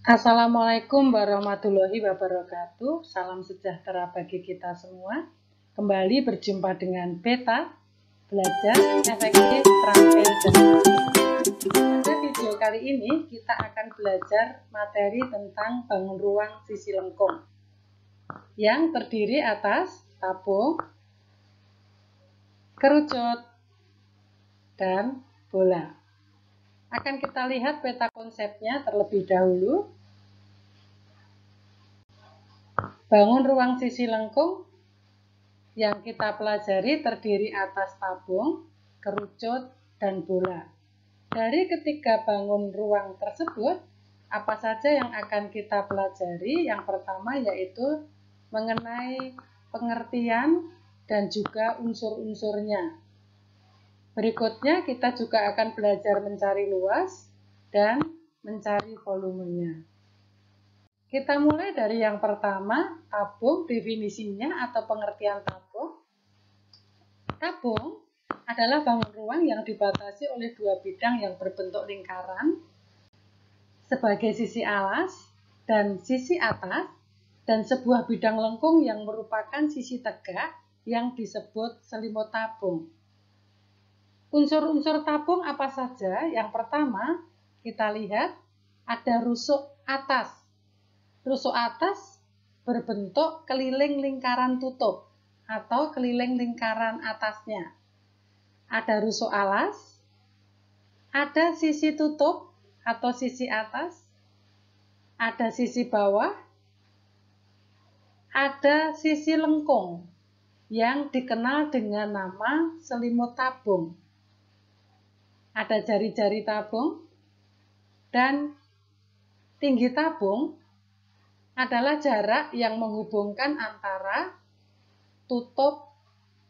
Assalamualaikum warahmatullahi wabarakatuh. Salam sejahtera bagi kita semua. Kembali berjumpa dengan Beta, belajar efektif, terampil, dan efisien. Pada video kali ini kita akan belajar materi tentang bangun ruang sisi lengkung yang terdiri atas tabung, kerucut, dan bola. Akan kita lihat peta konsepnya terlebih dahulu. Bangun ruang sisi lengkung yang kita pelajari terdiri atas tabung, kerucut, dan bola. Dari ketiga bangun ruang tersebut, apa saja yang akan kita pelajari? Yang pertama yaitu mengenai pengertian dan juga unsur-unsurnya. Berikutnya kita juga akan belajar mencari luas dan mencari volumenya. Kita mulai dari yang pertama, tabung, definisinya atau pengertian tabung. Tabung adalah bangun ruang yang dibatasi oleh dua bidang yang berbentuk lingkaran sebagai sisi alas dan sisi atas, dan sebuah bidang lengkung yang merupakan sisi tegak yang disebut selimut tabung. Unsur-unsur tabung apa saja? Yang pertama, kita lihat ada rusuk atas. Rusuk atas berbentuk keliling lingkaran tutup atau keliling lingkaran atasnya. Ada rusuk alas, ada sisi tutup atau sisi atas, ada sisi bawah, ada sisi lengkung yang dikenal dengan nama selimut tabung. Ada jari-jari tabung, dan tinggi tabung adalah jarak yang menghubungkan antara tutup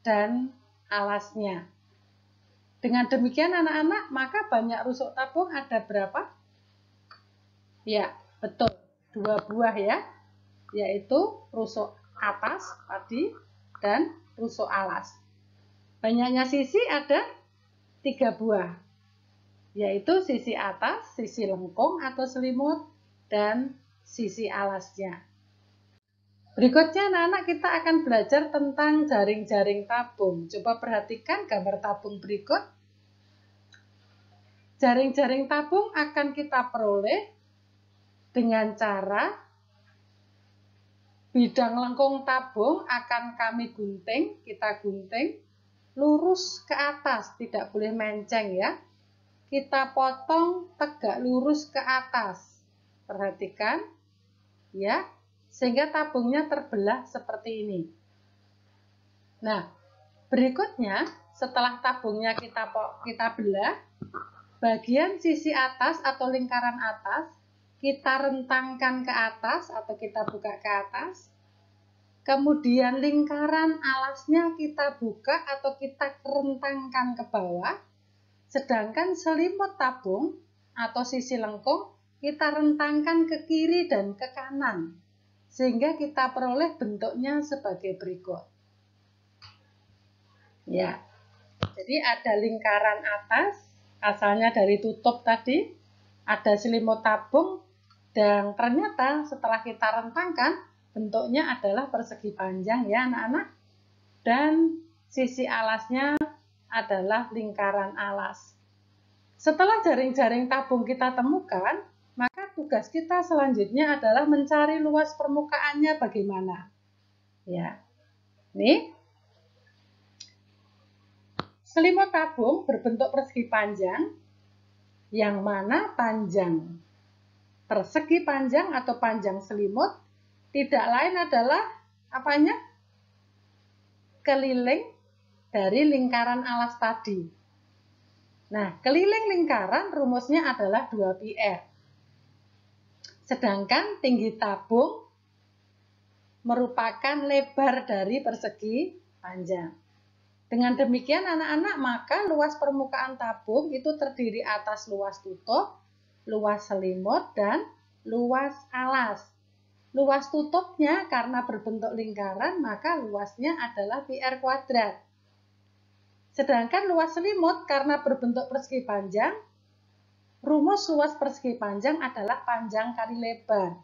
dan alasnya. Dengan demikian anak-anak, maka banyak rusuk tabung ada berapa? Ya, betul, 2 buah ya, yaitu rusuk atas tadi dan rusuk alas. Banyaknya sisi ada 3 buah, yaitu sisi atas, sisi lengkung atau selimut, dan sisi alasnya. Berikutnya anak-anak kita akan belajar tentang jaring-jaring tabung. Coba perhatikan gambar tabung berikut. Jaring-jaring tabung akan kita peroleh dengan cara bidang lengkung tabung akan kami gunting, kita gunting lurus ke atas, tidak boleh menceng ya. Kita potong tegak lurus ke atas. Perhatikan ya, sehingga tabungnya terbelah seperti ini. Nah, berikutnya setelah tabungnya kita belah, bagian sisi atas atau lingkaran atas kita rentangkan ke atas atau kita buka ke atas. Kemudian lingkaran alasnya kita buka atau kita rentangkan ke bawah. Sedangkan selimut tabung atau sisi lengkung kita rentangkan ke kiri dan ke kanan, sehingga kita peroleh bentuknya sebagai berikut. Ya, jadi ada lingkaran atas, asalnya dari tutup tadi, ada selimut tabung, dan ternyata setelah kita rentangkan, bentuknya adalah persegi panjang ya anak-anak, dan sisi alasnya adalah lingkaran alas. Setelah jaring-jaring tabung kita temukan, maka tugas kita selanjutnya adalah mencari luas permukaannya bagaimana. Ya, nih, selimut tabung berbentuk persegi panjang, yang mana panjang persegi panjang atau panjang selimut tidak lain adalah apanya? Keliling dari lingkaran alas tadi. Nah, keliling lingkaran rumusnya adalah 2πr. Sedangkan tinggi tabung merupakan lebar dari persegi panjang. Dengan demikian anak-anak, maka luas permukaan tabung itu terdiri atas luas tutup, luas selimut, dan luas alas. Luas tutupnya karena berbentuk lingkaran, maka luasnya adalah πr kuadrat. Sedangkan luas selimut karena berbentuk persegi panjang, Rumus luas persegi panjang adalah panjang kali lebar.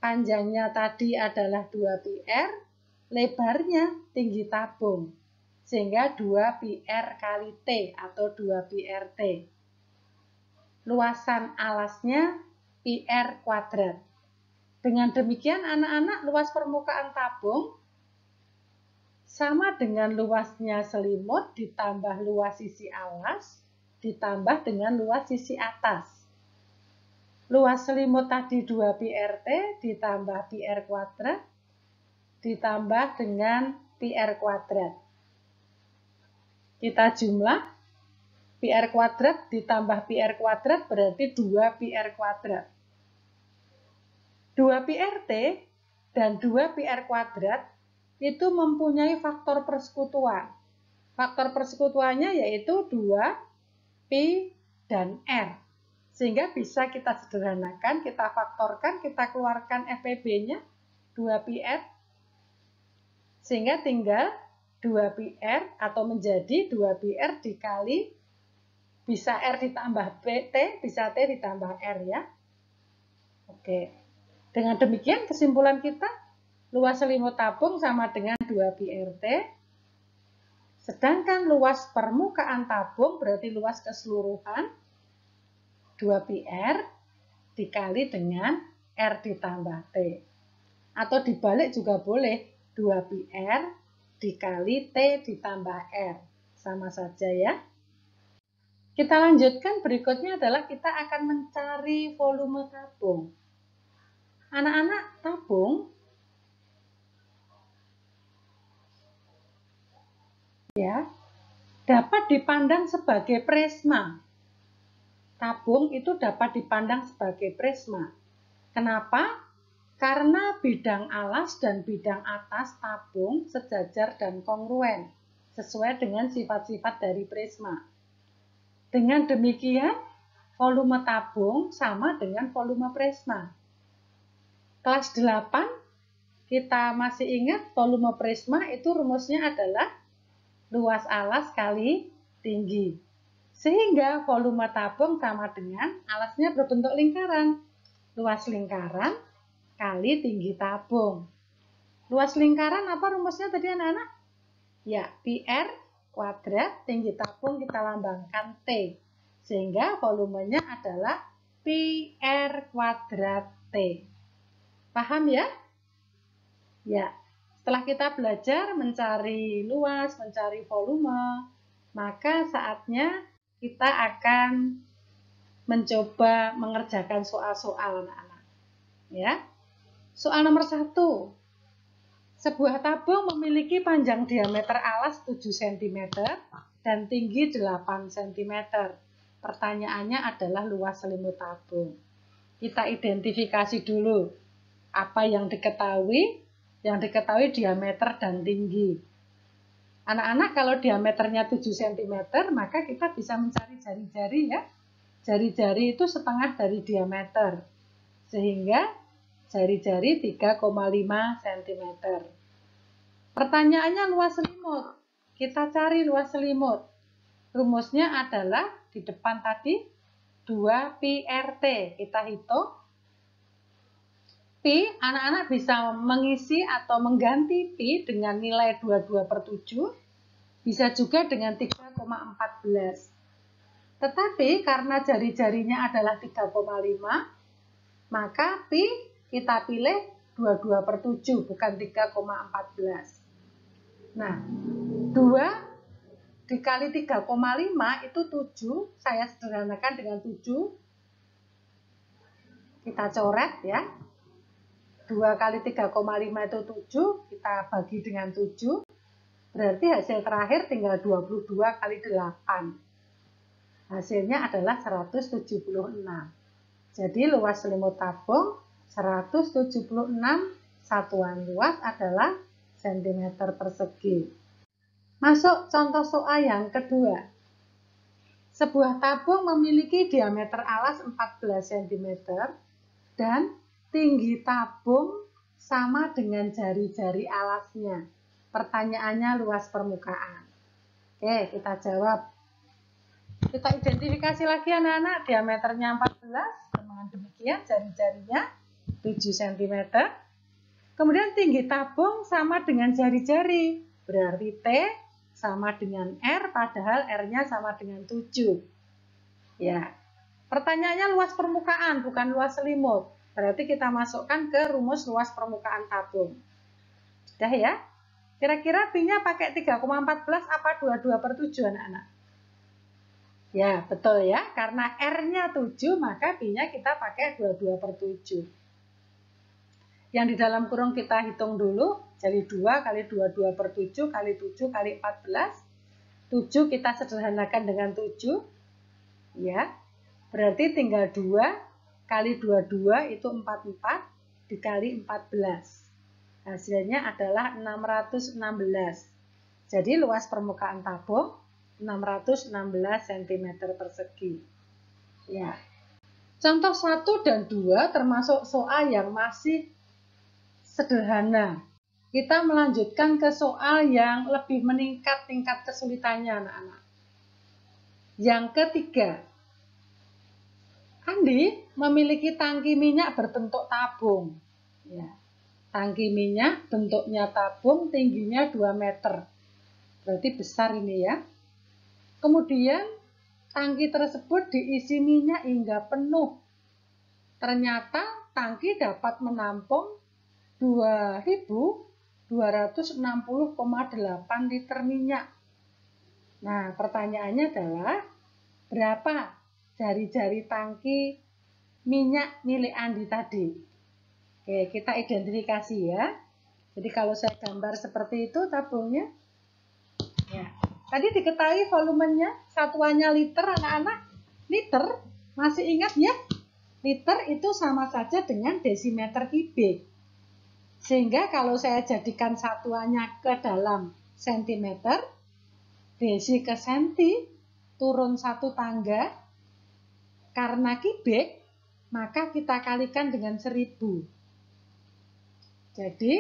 Panjangnya tadi adalah 2 PR, lebarnya tinggi tabung. Sehingga 2 PR kali T atau 2 PRT. Luasan alasnya PR kuadrat. Dengan demikian anak-anak, luas permukaan tabung sama dengan luasnya selimut ditambah luas sisi alas ditambah dengan luas sisi atas. Luas selimut tadi 2 PRT ditambah PR kuadrat ditambah dengan PR kuadrat. Kita jumlah PR kuadrat ditambah PR kuadrat berarti 2 PR kuadrat. 2 PRT dan 2 PR kuadrat itu mempunyai faktor persekutuan. Faktor persekutuannya yaitu 2 Pi dan R. Sehingga bisa kita sederhanakan, kita faktorkan, kita keluarkan FPB-nya 2 PR. Sehingga tinggal 2 PR atau menjadi 2 PR dikali bisa R ditambah T, bisa T ditambah R ya. Oke. Dengan demikian kesimpulan kita, luas selimut tabung sama dengan 2 PRT, sedangkan luas permukaan tabung berarti luas keseluruhan 2 PR dikali dengan R ditambah T. Atau dibalik juga boleh, 2 PR dikali T ditambah R. Sama saja ya. Kita lanjutkan, berikutnya adalah kita akan mencari volume tabung. Anak-anak, tabung ya dapat dipandang sebagai prisma. Tabung itu dapat dipandang sebagai prisma. Kenapa? Karena bidang alas dan bidang atas tabung sejajar dan kongruen sesuai dengan sifat-sifat dari prisma. Dengan demikian, volume tabung sama dengan volume prisma. Kelas 8, kita masih ingat volume prisma itu rumusnya adalah luas alas kali tinggi. Sehingga volume tabung sama dengan alasnya berbentuk lingkaran. Luas lingkaran kali tinggi tabung. Luas lingkaran apa rumusnya tadi anak-anak? Ya, PR kuadrat, tinggi tabung kita lambangkan T. Sehingga volumenya adalah PR kuadrat T. Paham ya? Ya, setelah kita belajar mencari luas, mencari volume, maka saatnya kita akan mencoba mengerjakan soal-soal anak-anak. Ya. Soal nomor 1. Sebuah tabung memiliki panjang diameter alas 7 cm dan tinggi 8 cm. Pertanyaannya adalah luas selimut tabung. Kita identifikasi dulu apa yang diketahui. Yang diketahui diameter dan tinggi. Anak-anak kalau diameternya 7 cm, maka kita bisa mencari jari-jari ya. Jari-jari itu setengah dari diameter. Sehingga jari-jari 3,5 cm. Pertanyaannya luas selimut. Kita cari luas selimut. Rumusnya adalah di depan tadi 2 PRT. Kita hitung. Pi, anak-anak bisa mengisi atau mengganti Pi dengan nilai 22/7, bisa juga dengan 3,14. Tetapi karena jari-jarinya adalah 3,5, maka Pi kita pilih 22/7, bukan 3,14. Nah, 2 dikali 3,5 itu 7, saya sederhanakan dengan 7. Kita coret ya. 2 kali 3,5 itu 7, kita bagi dengan 7, berarti hasil terakhir tinggal 22 kali 8. Hasilnya adalah 176. Jadi luas selimut tabung 176, satuan luas adalah cm persegi. Masuk contoh soal yang kedua. Sebuah tabung memiliki diameter alas 14 cm dan tinggi tabung sama dengan jari-jari alasnya. Pertanyaannya luas permukaan. Oke, kita jawab. Kita identifikasi lagi anak-anak, diameternya 14, dengan demikian jari-jarinya 7 cm. Kemudian tinggi tabung sama dengan jari-jari, berarti T sama dengan R, padahal R-nya sama dengan 7. Ya, pertanyaannya luas permukaan, bukan luas selimut. Berarti kita masukkan ke rumus luas permukaan tabung. Sudah ya? Kira-kira Pi-nya pakai 3,14 apa 22/7 anak-anak? Ya, betul ya. Karena R-nya 7, maka Pi-nya kita pakai 22/7. Yang di dalam kurung kita hitung dulu. Jadi 2 kali 22/7 kali 7 kali 14. 7 kita sederhanakan dengan 7. Ya, berarti tinggal 2 kali 22 itu 44 dikali 14. Hasilnya adalah 616. Jadi luas permukaan tabung 616 cm persegi. Ya. Contoh 1 dan 2 termasuk soal yang masih sederhana. Kita melanjutkan ke soal yang lebih meningkat tingkat kesulitannya anak-anak. Yang ketiga, Andi memiliki tangki minyak berbentuk tabung. Ya. Tangki minyak bentuknya tabung, tingginya 2 meter. Berarti besar ini ya. Kemudian tangki tersebut diisi minyak hingga penuh. Ternyata tangki dapat menampung 2.260,8 liter minyak. Nah, pertanyaannya adalah berapa jari-jari tangki minyak milik Andi tadi? Oke, kita identifikasi ya. Jadi kalau saya gambar seperti itu tabungnya. Ya. Tadi diketahui volumenya, satuannya liter anak-anak. Liter, masih ingat ya? Liter itu sama saja dengan desimeter kubik. Sehingga kalau saya jadikan satuannya ke dalam sentimeter, desi ke senti, turun 1 tangga. Karena kubik, maka kita kalikan dengan 1000. Jadi,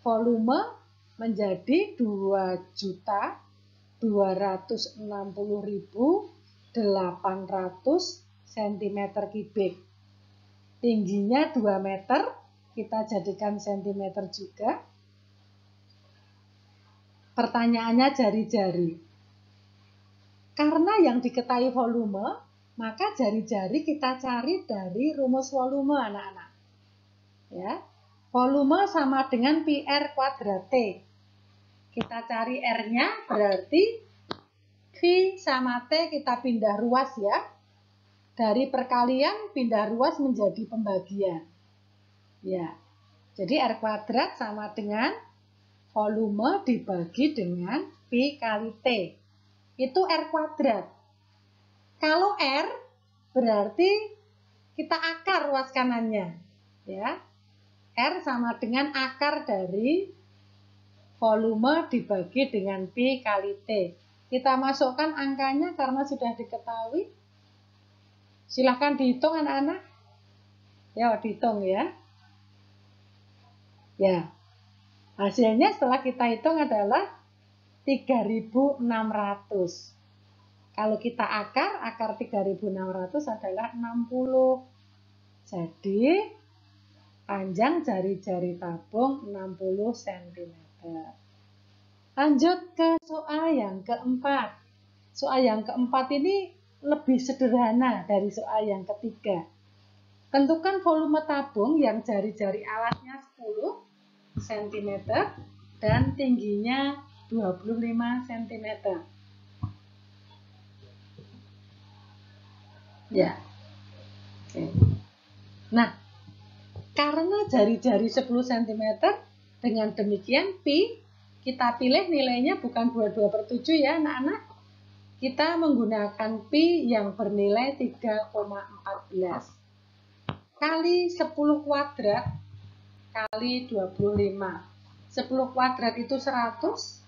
volume menjadi 2.260.800 cm3. Tingginya 2 meter, kita jadikan cm juga. Pertanyaannya jari-jari. Karena yang diketahui volume, maka jari-jari kita cari dari rumus volume anak-anak. Ya. Volume sama dengan pi R kuadrat T. Kita cari R-nya, berarti V sama T kita pindah ruas ya. Dari perkalian pindah ruas menjadi pembagian. Ya. Jadi R kuadrat sama dengan volume dibagi dengan Pi kali T. Itu R kuadrat. Kalau R berarti kita akar ruas kanannya. Ya. R sama dengan akar dari volume dibagi dengan Pi kali T. Kita masukkan angkanya karena sudah diketahui. Silahkan dihitung anak-anak. Ya, dihitung ya. Ya. Hasilnya setelah kita hitung adalah 3.600. Kalau kita akar 3.600 adalah 60. Jadi panjang jari-jari tabung 60 cm. Lanjut ke soal yang keempat. Soal yang keempat ini lebih sederhana dari soal yang ketiga. Tentukan volume tabung yang jari-jari alatnya 10 cm dan tingginya 25 cm. Ya. Oke. Nah, karena jari-jari 10 cm, dengan demikian Pi kita pilih nilainya bukan 22/7 ya anak-anak. Kita menggunakan Pi yang bernilai 3,14 kali 10 kuadrat kali 25. 10 kuadrat itu 100.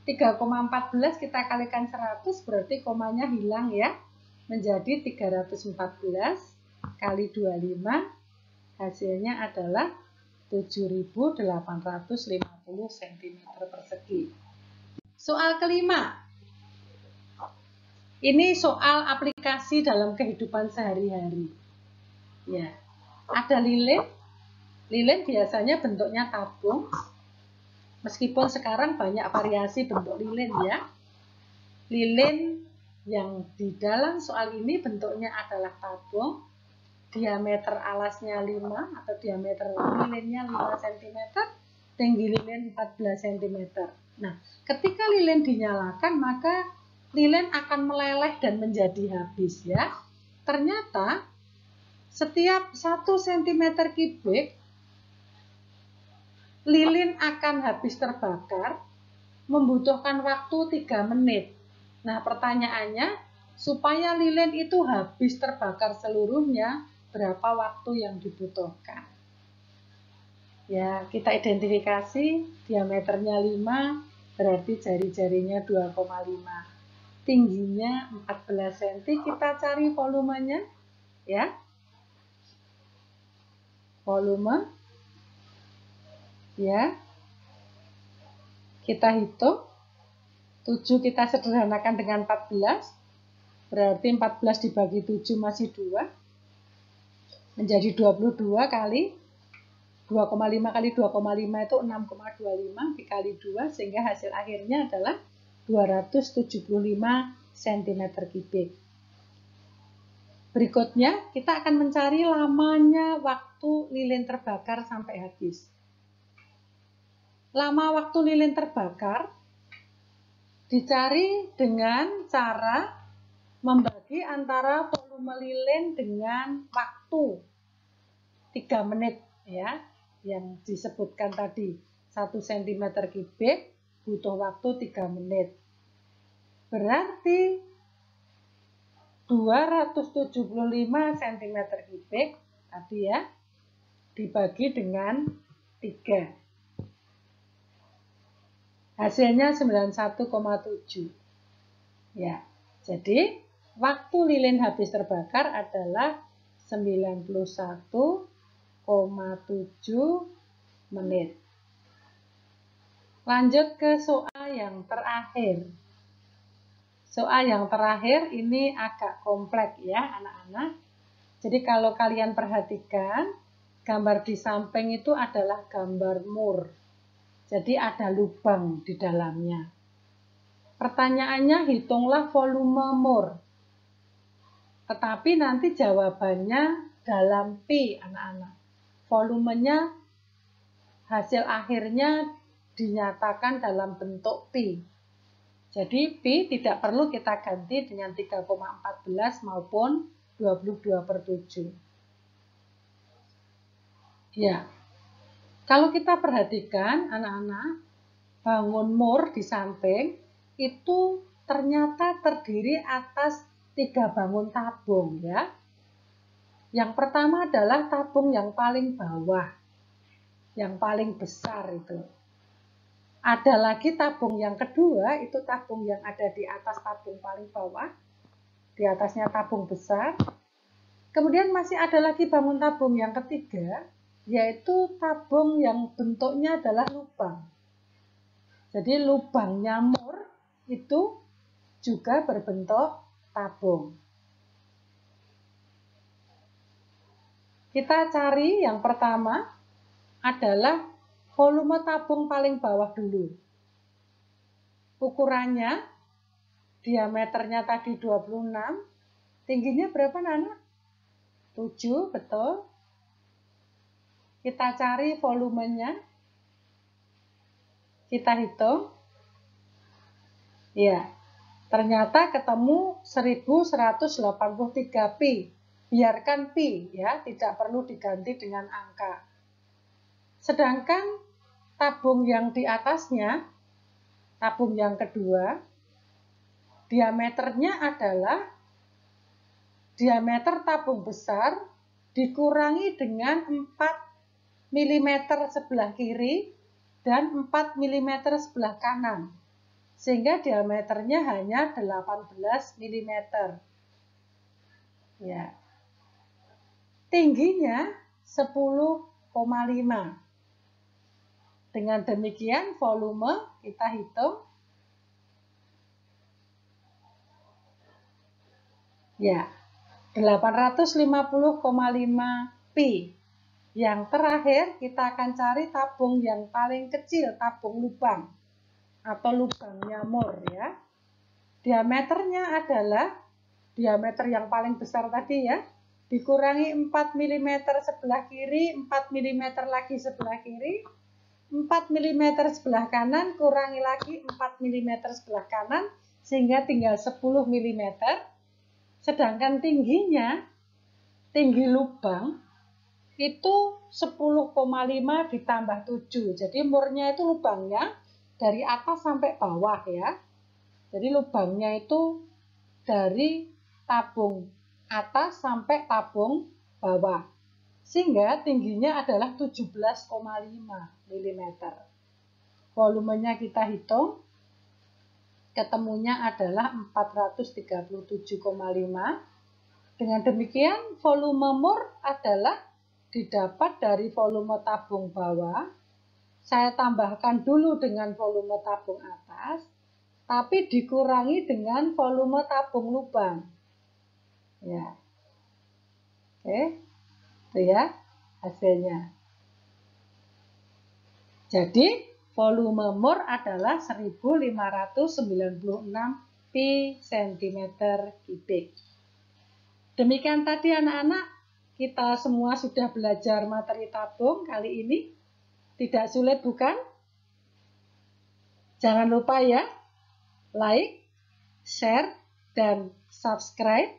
3,14 kita kalikan 100 berarti komanya hilang ya. Menjadi 314 kali 25. Hasilnya adalah 7.850 cm persegi. Soal kelima. Ini soal aplikasi dalam kehidupan sehari-hari. Ya, ada lilin. Lilin biasanya bentuknya tabung. Meskipun sekarang banyak variasi bentuk lilin ya. Lilin yang di dalam soal ini bentuknya adalah tabung. Diameter alasnya 5 atau diameter lilinnya 5 cm. Tinggi lilin 14 cm. Nah, ketika lilin dinyalakan maka lilin akan meleleh dan menjadi habis ya. Ternyata setiap 1 cm kubik lilin akan habis terbakar membutuhkan waktu 3 menit. Nah, pertanyaannya, supaya lilin itu habis terbakar seluruhnya, berapa waktu yang dibutuhkan? Ya, kita identifikasi diameternya 5, berarti jari-jarinya 2,5. Tingginya 14 cm, kita cari volumenya ya. Volume ya. Kita hitung. 7 kita sederhanakan dengan 14. Berarti 14 dibagi 7 masih 2. Menjadi 22 kali 2,5 kali 2,5 itu 6,25 dikali 2 sehingga hasil akhirnya adalah 275 cm kubik. Berikutnya, kita akan mencari lamanya waktu lilin terbakar sampai habis. Lama waktu lilin terbakar dicari dengan cara membagi antara volume lilin dengan waktu 3 menit ya, yang disebutkan tadi 1 cm kubik butuh waktu 3 menit. Berarti 275 cm kubik tadi ya, dibagi dengan 3. Hasilnya 91,7. Ya, jadi waktu lilin habis terbakar adalah 91,7 menit. Lanjut ke soal yang terakhir. Soal yang terakhir ini agak kompleks ya anak-anak. Jadi kalau kalian perhatikan, gambar di samping itu adalah gambar mur. Jadi ada lubang di dalamnya. Pertanyaannya hitunglah volume mur. Tetapi nanti jawabannya dalam P anak-anak. Volumenya hasil akhirnya dinyatakan dalam bentuk P. Jadi P tidak perlu kita ganti dengan 3,14 maupun 22/7. Ya, kalau kita perhatikan anak-anak, bangun mur di samping itu ternyata terdiri atas 3 bangun tabung ya. Yang pertama adalah tabung yang paling bawah, yang paling besar itu. Ada lagi tabung yang kedua, itu tabung yang ada di atas tabung paling bawah. Di atasnya tabung besar. Kemudian masih ada lagi bangun tabung yang ketiga, yaitu tabung yang bentuknya adalah lubang. Jadi lubangnya mur itu juga berbentuk tabung. Kita cari yang pertama adalah volume tabung paling bawah dulu. Ukurannya, diameternya tadi 26, tingginya berapa Nana? 7, betul. Kita cari volumenya. Kita hitung. Ya, ternyata ketemu 1183 pi. Biarkan pi ya, tidak perlu diganti dengan angka. Sedangkan tabung yang di atasnya, tabung yang kedua, diameternya adalah diameter tabung besar dikurangi dengan 4 mm sebelah kiri dan 4 mm sebelah kanan. Sehingga diameternya hanya 18 mm. Ya. Tingginya 10,5. Dengan demikian volume kita hitung Ya, 850,5 pi. Yang terakhir kita akan cari tabung yang paling kecil, tabung lubang atau lubangnya Moore ya. Diameternya adalah diameter yang paling besar tadi ya, dikurangi 4 mm sebelah kiri, 4 mm lagi sebelah kiri, 4 mm sebelah kanan, kurangi lagi 4 mm sebelah kanan, sehingga tinggal 10 mm. Sedangkan tingginya, tinggi lubang itu 10,5 ditambah 7. Jadi murnya itu lubangnya dari atas sampai bawah ya. Jadi lubangnya itu dari tabung atas sampai tabung bawah. Sehingga tingginya adalah 17,5 mm. Volumenya kita hitung, ketemunya adalah 437,5. Dengan demikian, volume Moore adalah didapat dari volume tabung bawah. Saya tambahkan dulu dengan volume tabung atas, tapi dikurangi dengan volume tabung lubang. Ya. Oke, itu ya hasilnya. Jadi, volume Moore adalah 1596 pi cm kubik. Demikian tadi anak-anak, kita semua sudah belajar materi tabung kali ini. Tidak sulit bukan? Jangan lupa ya, like, share, dan subscribe,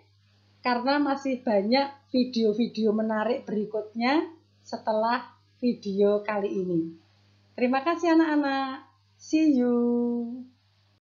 karena masih banyak video-video menarik berikutnya setelah video kali ini. Terima kasih anak-anak. See you.